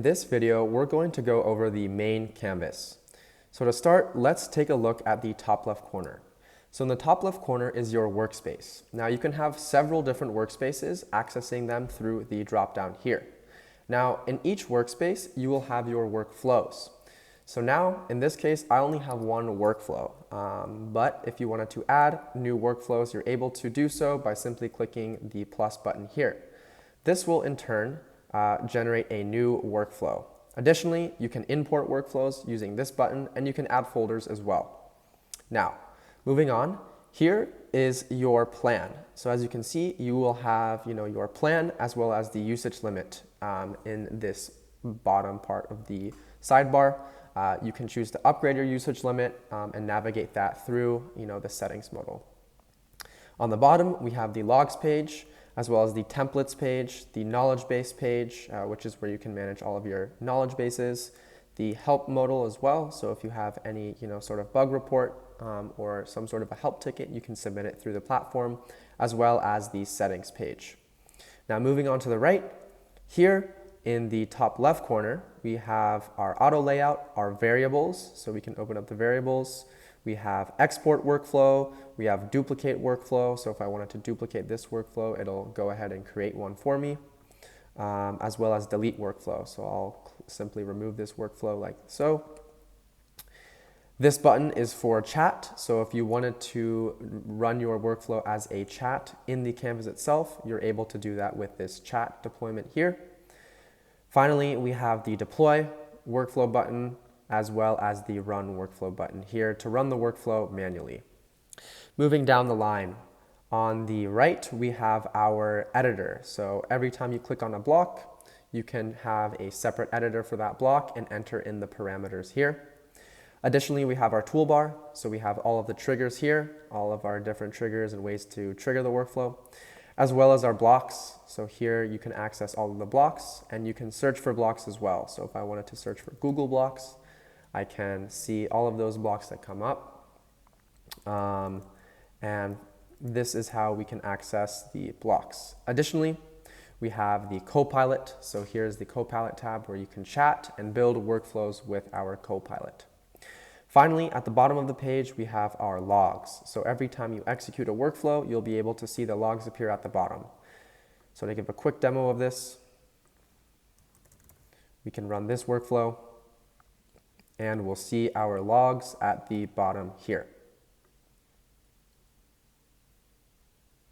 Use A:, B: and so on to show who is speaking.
A: In this video, we're going to go over the main canvas. So to start, let's take a look at the top left corner. So in the top left corner is your workspace. Now you can have several different workspaces, accessing them through the drop down here. Now in each workspace, you will have your workflows. So now in this case, I only have one workflow, but if you wanted to add new workflows, you're able to do so by simply clicking the plus button here. This will in turn generate a new workflow. Additionally, you can import workflows using this button, and you can add folders as well. Now, moving on, here is your plan. So as you can see, you will have your plan as well as the usage limit in this bottom part of the sidebar. You can choose to upgrade your usage limit and navigate that through the settings modal. On the bottom, we have the logs page, as well as the templates page, the knowledge base page, which is where you can manage all of your knowledge bases, the help modal as well. So if you have any sort of bug report or some sort of a help ticket, you can submit it through the platform, as well as the settings page. Now moving on to the right, here in the top left corner, we have our auto layout, our variables, so we can open up the variables. We have export workflow, we have duplicate workflow, so if I wanted to duplicate this workflow, it'll go ahead and create one for me, as well as delete workflow. So I'll simply remove this workflow like so. This button is for chat, so if you wanted to run your workflow as a chat in the canvas itself, you're able to do that with this chat deployment here. Finally, we have the deploy workflow button, as well as the run workflow button here to run the workflow manually. Moving down the line, on the right, we have our editor. So every time you click on a block, you can have a separate editor for that block and enter in the parameters here. Additionally, we have our toolbar. So we have all of the triggers here, all of our different triggers and ways to trigger the workflow, as well as our blocks. So here you can access all of the blocks, and you can search for blocks as well. So if I wanted to search for Google blocks, I can see all of those blocks that come up. And this is how we can access the blocks. Additionally, we have the Copilot. So here's the Copilot tab where you can chat and build workflows with our Copilot. Finally, at the bottom of the page, we have our logs. So every time you execute a workflow, you'll be able to see the logs appear at the bottom. So to give a quick demo of this, we can run this workflow, and we'll see our logs at the bottom here.